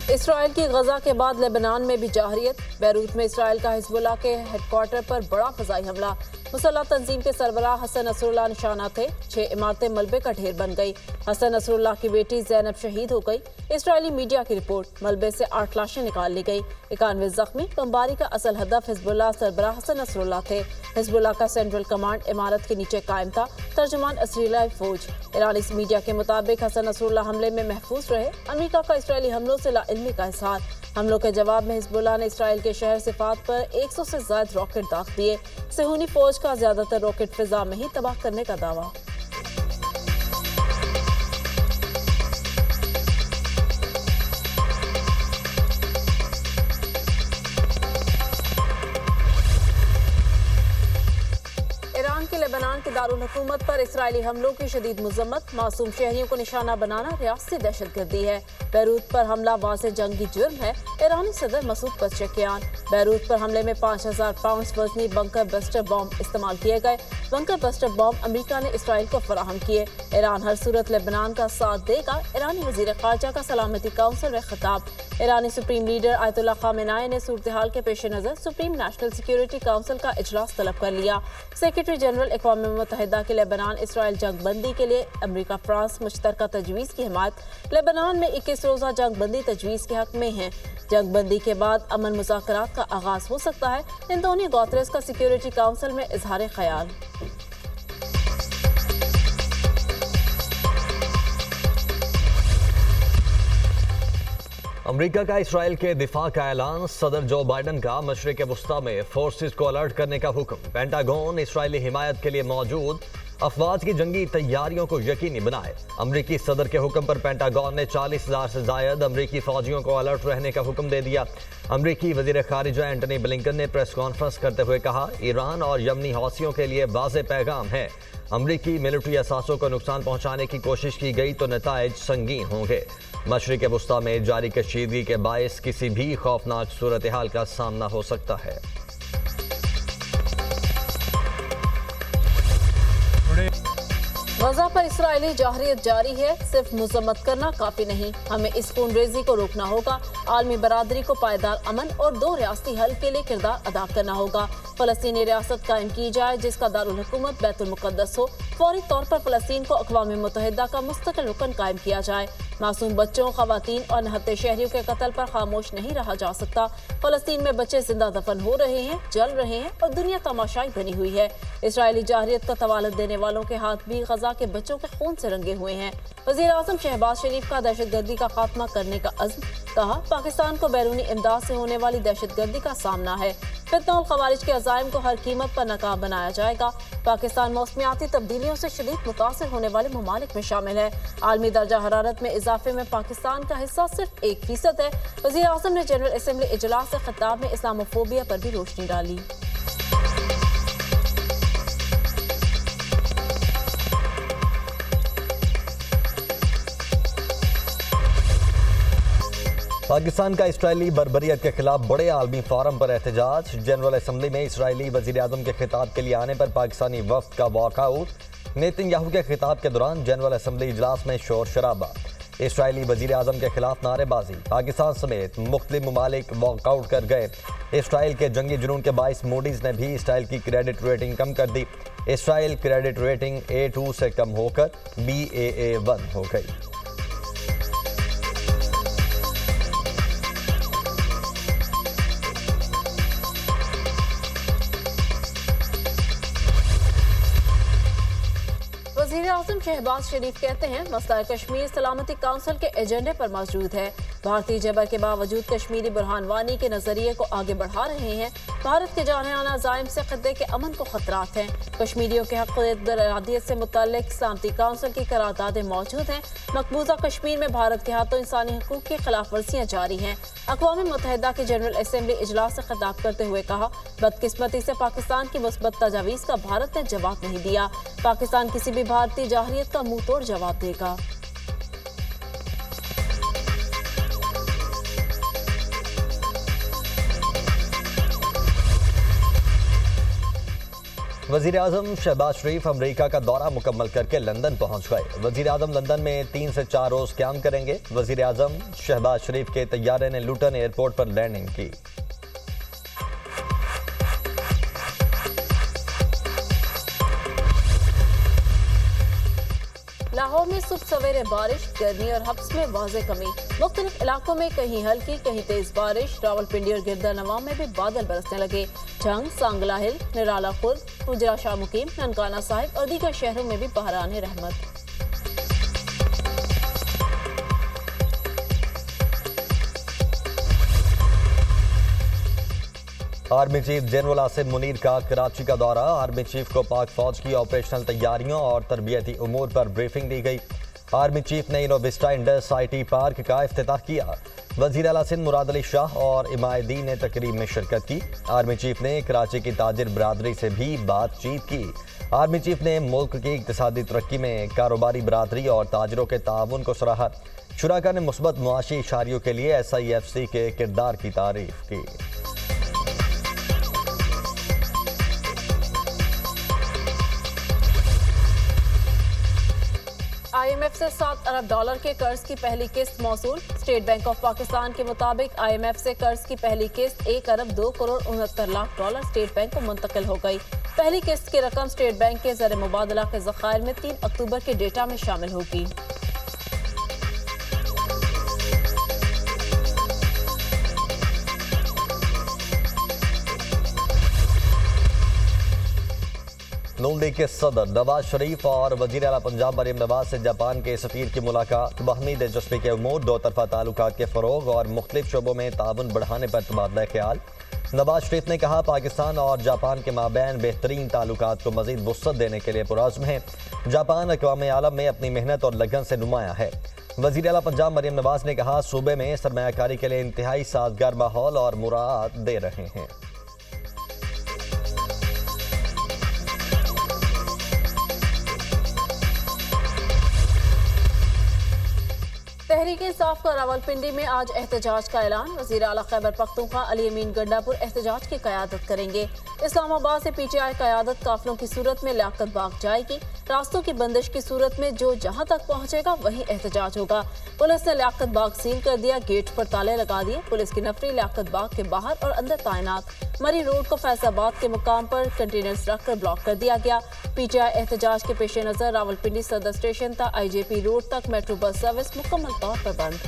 Israel की गजा के बाद लेबनान में भी जाहरियत। बैरूत में इसराइल का हिजबुल्लाह के हेडक्वार्टर पर बड़ा फजाई हमला। मुसल्लह तंजीम के सरबराह हसन नसरुल्लाह निशाना थे। 6 इमारतें मलबे का ढेर बन गई। हसन नसरुल्लाह की बेटी जैनब शहीद हो गई। इसराइली मीडिया की रिपोर्ट, मलबे से 8 लाशें निकाल ली गई। 91 जख्मी। बमबारी का असल हदफ हिजबुल्लाह सरबराह हसन नसरुल्लाह थे। हिजबुल्लाह का सेंट्रल कमांड इमारत के नीचे कायम था। तर्जुमान इसराइली फौज। ईरानी मीडिया के मुताबिक हसन नसरुल्लाह हमले में महफूज रहे। अमेरिका का इसराइली हमलों से लाइल्मी का इजहार। हमलों के जवाब में हिजबुल्लाह ने इसराइल के शहर सिफात पर 100 से ज्यादा रॉकेट दाग दिए। सेहूनी फौज का ज्यादातर रॉकेट फिजा में ही तबाह करने का दावा। ईरान की लेबनान के दारुल हुकूमत पर इसराइली हमलों की शदीद मुज़म्मत। मासूम शहरियों को निशाना बनाना रियासती दहशतगर्दी है। बैरूत पर हमला वाज़ेह जंगी जुर्म है। ईरानी सदर मसूद पज़ेश्कियान। बैरूत पर हमले में 5000 पाउंड वजनी बंकर बस्टर बॉम्ब इस्तेमाल किए गए। बंकर बस्टर बॉम्ब अमेरिका ने इसराइल को फराहम किए। ईरान हर सूरत लेबनान का साथ देगा। ईरानी वज़ीर ख़ारजा का सलामती काउंसिल में खिताब। ईरानी सुप्रीम लीडर आयतुल्लाह खामेनेई ने सूरत हाल के पेश नज़र सुप्रीम नेशनल सिक्योरिटी काउंसिल का इजलास तलब कर लिया। सेक्रेटरी जनरल अक़वाम मुत्तहिदा की लेबनान इसराइल जंग बंदी के लिए अमेरिका फ्रांस मुश्तरका तजवीज़ की हिमायत। लेबनान में 21 रोज़ा जंग बंदी तजवीज़ के हक में है। जंग बंदी के बाद अमन मुज़ाकरात का आगाज हो सकता है। एंटोनियो गुतेरेस का सिक्योरिटी काउंसिल में इजहार ख्याल। अमेरिका का इसराइल के दिफा का ऐलान। सदर जो बाइडन का मशरिक़ वस्ता में फोर्सेस को अलर्ट करने का हुक्म। पेंटागन इसराइली हिमायत के लिए मौजूद अफवाज की जंगी तैयारियों को यकीनी बनाए। अमरीकी सदर के हुक्म पर पेंटागन ने 40,000 से जायद अमरीकी फौजियों को अलर्ट रहने का हुक्म दे दिया। अमरीकी वजीर खारिजा एंटनी ब्लिंकन ने प्रेस कॉन्फ्रेंस करते हुए कहा, ईरान और यमनी हौसियों के लिए वाज़ेह पैगाम है। अमरीकी मिलिट्री असासों को नुकसान पहुंचाने की कोशिश की गई तो नताइज संगीन होंगे। मशरिक़ वस्ता में जारी कशीदगी के बायस किसी भी खौफनाक सूरत हाल का सामना हो सकता है। गजा पर इसराइली जाहरियत जारी है। सिर्फ मुज़म्मत करना काफी नहीं, हमें इस खून रेजी को रोकना होगा। आलमी बरादरी को पायदार अमन और 2 रियासती हल के लिए किरदार अदा करना होगा। फ़लस्तीनी रियासत कायम की जाए जिसका दारुल हुकूमत बैतुल मुक़द्दस हो। फौरी तौर पर फ़लस्तीन को अक़वाम मुत्तहिदा का मुस्तक़िल रुकन कायम किया जाए। मासूम बच्चों, ख़वातीन और नहत्ते शहरियों के कत्ल पर खामोश नहीं रहा जा सकता। फ़लस्तीन में बच्चे जिंदा दफन हो रहे हैं, जल रहे हैं और दुनिया तमाशाई बनी हुई है। इसराइली जाहरियत का तवालद देने वालों के हाथ भी गजा के बच्चों के खून से रंगे हुए हैं। वज़ीर आज़म शहबाज शरीफ का दहशतगर्दी का खात्मा करने का अज़्म। कहा, पाकिस्तान को बैरूनी इमदाद से होने वाली दहशतगर्दी का सामना है। फितना और खवारिज के अज़ाइम को हर कीमत पर नाकाम बनाया जाएगा। पाकिस्तान मौसमियाती तब्दीलियों से शदीद मुतासिर होने वाले ममालिक में शामिल है। आलमी दर्जा हरारत में इजाफे में पाकिस्तान का हिस्सा सिर्फ 1% है। वज़ीर आज़म ने जनरल असम्बली इजलास से खिताब में इस्लामोफोबिया पर भी रोशनी डाली। पाकिस्तान का इसराइली बर्बरियत के खिलाफ बड़े आलमी फोरम पर एहतजाज। जनरल असम्बली में इसराइली वज़ीर आज़म के खिताब के लिए आने पर पाकिस्तानी वफ़द का वॉकआउट। नेतन्याहू के खिताब के दौरान जनरल असम्बली इजलास में शोर शराबा। इसराइली वज़ीर आज़म के खिलाफ नारेबाजी। पाकिस्तान समेत मुख्तलिफ ममालिक वॉकआउट कर गए। इसराइल के जंगी जुनून के बाइस मूडीज़ ने भी इसराइल की क्रेडिट रेटिंग कम कर दी। इसराइल क्रेडिट रेटिंग A2 से कम होकर Baa1 हो गई। वज़ीर आज़म शहबाज शरीफ कहते हैं, मसला कश्मीर सलामती काउंसिल के एजेंडे पर मौजूद है। भारतीय जबर के बावजूद कश्मीरी बुरहान वानी के नजरिए को आगे बढ़ा रहे हैं। भारत के जानेआना ज़ाइम से खित्ते के अमन को खतरात हैं। कश्मीरियों के हक़ इरादियत से मुतल्लिक़ सलामती काउंसिल की करारदादें मौजूद हैं। मकबूजा कश्मीर में भारत के हाथों इंसानी हकूक़ की खिलाफ वर्जियाँ जारी हैं। अक़वाम मुत्तहिदा की जनरल असम्बली इजलास से खिताब करते हुए कहा, बदकिस्मती से पाकिस्तान की मुस्बत तजावीज़ का भारत ने जवाब नहीं दिया। पाकिस्तान किसी भी भारतीय जाहरियत का मुंह तोड़ जवाब देगा। वजीर आजम शहबाज शरीफ अमरीका का दौरा मुकम्मल करके लंदन पहुंच गए। वजीर आजम लंदन में 3 से 4 रोज क्याम करेंगे। वजीर आजम शहबाज शरीफ के तैयारे ने लुटन एयरपोर्ट पर लैंडिंग की। लाहौर में सुबह सवेरे बारिश, गर्मी और हब्स में वाज़ेह कमी। मुख्तलिफ इलाकों में कहीं हल्की कहीं तेज बारिश। रावलपिंडी और गिरदानवा में भी बादल बरसने लगे। झंग, सांगला हिल, निराला खुर्द, गुजरा शाह मुकीम, ननकाना साहिब और दीगर शहरों में भी बहरान रहमत। Army chief general Asim Munir का कराची का दौरा। आर्मी चीफ को पाक फौज की ऑपरेशनल तैयारियों और तरबियती उमूर पर ब्रीफिंग दी गई। आर्मी चीफ ने इनोविस्टा इंडस IT पार्क का इफ्तिताह किया। वजीर आला सिंध मुराद अली शाह और इमायदीन ने तकरीब में शिरकत की। आर्मी चीफ ने कराची की ताजिर बरादरी से भी बातचीत की। आर्मी चीफ ने मुल्क की इक्तिसादी तरक्की में कारोबारी बरादरी और ताजरों के ताउन को सराहा। शुराका ने मुस्बत मुआशी इशारियों के लिए SIFC के किरदार की तारीफ की। IMF से $7 अरब के कर्ज की पहली किस्त मौसूल। स्टेट बैंक ऑफ पाकिस्तान के मुताबिक IMF से कर्ज की पहली किस्त $1,02,69,00,000 स्टेट बैंक को मुंतकिल हो गई। पहली किस्त की रकम स्टेट बैंक के ज़र मुबादला के ज़खायर में 3 अक्टूबर के डेटा में शामिल होगी। नून लीग के सदर नवाज शरीफ और वजीर आला पंजाब मरीम नवाज से जापान के सफीर की मुलाकात। बाहमी दिलचस्पी के उमूर, दो तरफा ताल्लुकात के फरोग और मुख्तलिफ शोबों में ताउन बढ़ाने पर तबादला ख्याल। नवाज शरीफ ने कहा, पाकिस्तान और जापान के माबैन बेहतरीन ताल्लुकात को मजीद वुसअत देने के लिए पुरअज़्म है। जापान अक़वाम आलम में अपनी मेहनत और लगन से नुमाया है। वजीर आला पंजाब मरीम नवाज ने कहा, सूबे में सरमायाकारी के लिए इंतहाई साजगार माहौल और मुराद दे रहे हैं। तहरीक इंसाफ का रावलपिंडी में आज एहतजाज का ऐलान। वज़ीर आला खैबर पख्तूनख्वा अली अमीन गंडापुर एहतजाज की क़यादत करेंगे। इस्लामाबाद से PTI क़यादत काफिलों की सूरत में लियाकत बाग जाएगी। रास्तों की बंदिश की सूरत में जो जहां तक पहुंचेगा वहीं एहतजाज होगा। पुलिस ने लियाकत बाग सील कर दिया, गेट पर ताले लगा दिए। पुलिस की नफरी लियाकत बाग के बाहर और अंदर तैनात। मरी रोड को फैसलाबाद के मुकाम पर कंटेनर्स रखकर ब्लॉक कर दिया गया। PTI एहतजाज के पेश नज़र रावलपिंडी सदर स्टेशन तक IJP रोड तक मेट्रो बस सर्विस मुकम्मल तौर पर बंद।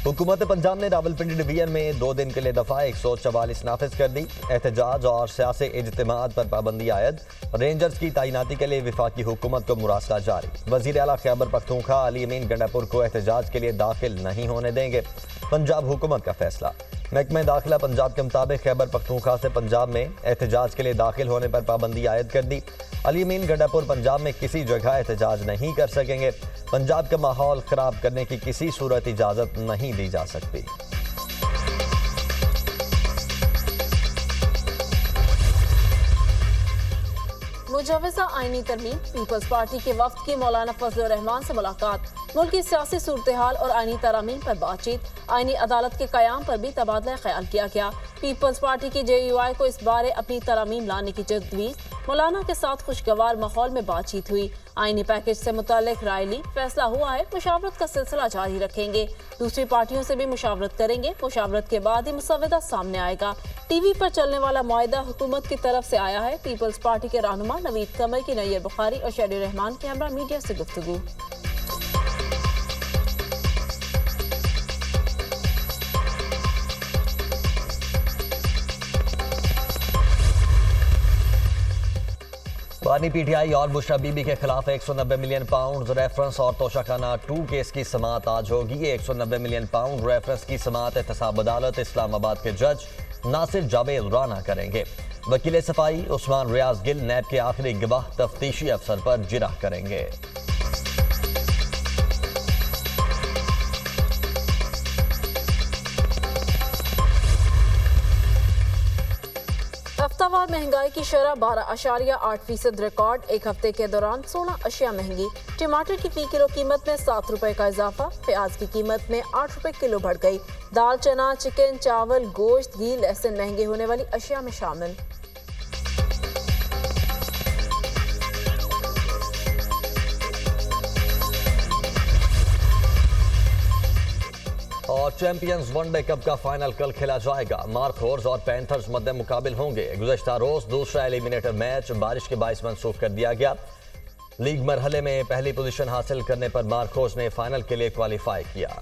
हुकूमत पंजाब ने रावलपिंडी डिवीजन में 2 दिन के लिए दफा 144 नाफिज कर दी। एहतजाज और सियासी इज्तिमात पर पाबंदी आयद। रेंजर्स की तैनाती के लिए विफाकी हुकूमत को मुरासला जारी। वजीर आला खैबर पख्तूनख्वा अली अमीन गंडापुर को एहतजाज के लिए दाखिल नहीं होने देंगे, पंजाब हुकूमत का फैसला। महकमा दाखिला पंजाब के मुताबिक खैबर पख्तूनख्वा से पंजाब में एहतजाज के लिए दाखिल होने पर पाबंदी आयद कर दी। अली अमीन गंडापुर पंजाब में किसी जगह एहतजाज नहीं कर सकेंगे। पंजाब का माहौल खराब करने की किसी सूरत इजाजत नहीं दी जा सकती। मुजव्वज़ा आईनी तरमीम। पीपल्स पार्टी के वफ्द की मौलाना फजल रहमान से मुलाकात। मुल्क की सियासी सूरत हाल और आईनी तरामीम पर बातचीत। आईनी अदालत के क़याम पर भी तबादला ख्याल किया गया। पीपल्स पार्टी की JUI को इस बारे अपनी तरामीम लाने की तजवीज़। मौलाना के साथ खुशगवार माहौल में बातचीत हुई। आईनी पैकेज से मुताल्लिक राय ली। फैसला हुआ है, मुशावरत का सिलसिला जारी रखेंगे। दूसरी पार्टियों से भी मुशावरत करेंगे। मुशावरत के बाद ही मुसव्वदा सामने आएगा। TV पर चलने वाला मुआहदा हुकूमत की तरफ से आया है। पीपल्स पार्टी के रहनुमा नवीद कमर की नैयर बुखारी और शहरी रहमान के हमरा मीडिया से गुफ्तगू। बानी PTI और बुशरा बीबी के खिलाफ 190 मिलियन पाउंड रेफरेंस और तोशाखाना 2 केस की समाअत आज होगी। 190 मिलियन पाउंड रेफरेंस की समाअत एहतसाब अदालत इस्लामाबाद के जज नासिर जावेद राना करेंगे। वकील सफाई उस्मान रियाज गिल नैब के आखिरी गवाह तफ्तीशी अफसर पर जिरह करेंगे। सत्तावार महंगाई की शरह 12.8% रिकॉर्ड। एक हफ्ते के दौरान 16 अशिया महंगी। टमाटर की फी किलो कीमत में 7 रुपए का इजाफा। प्याज की कीमत में 8 रुपए किलो बढ़ गई। दाल, चना, चिकन, चावल, गोश्त, घी, लहसुन महंगे होने वाली अशिया में शामिल। और चैंपियंस वनडे कप का फाइनल कल खेला जाएगा। मार्कोर्स और पैंथर्स मध्य मुकाबिल होंगे। गुज़श्ता रोज दूसरा एलिमिनेटर मैच बारिश के बाइस मंसूख कर दिया गया। लीग मरहले में पहली पोजीशन हासिल करने पर मार्कोर्स ने फाइनल के लिए क्वालिफाई किया।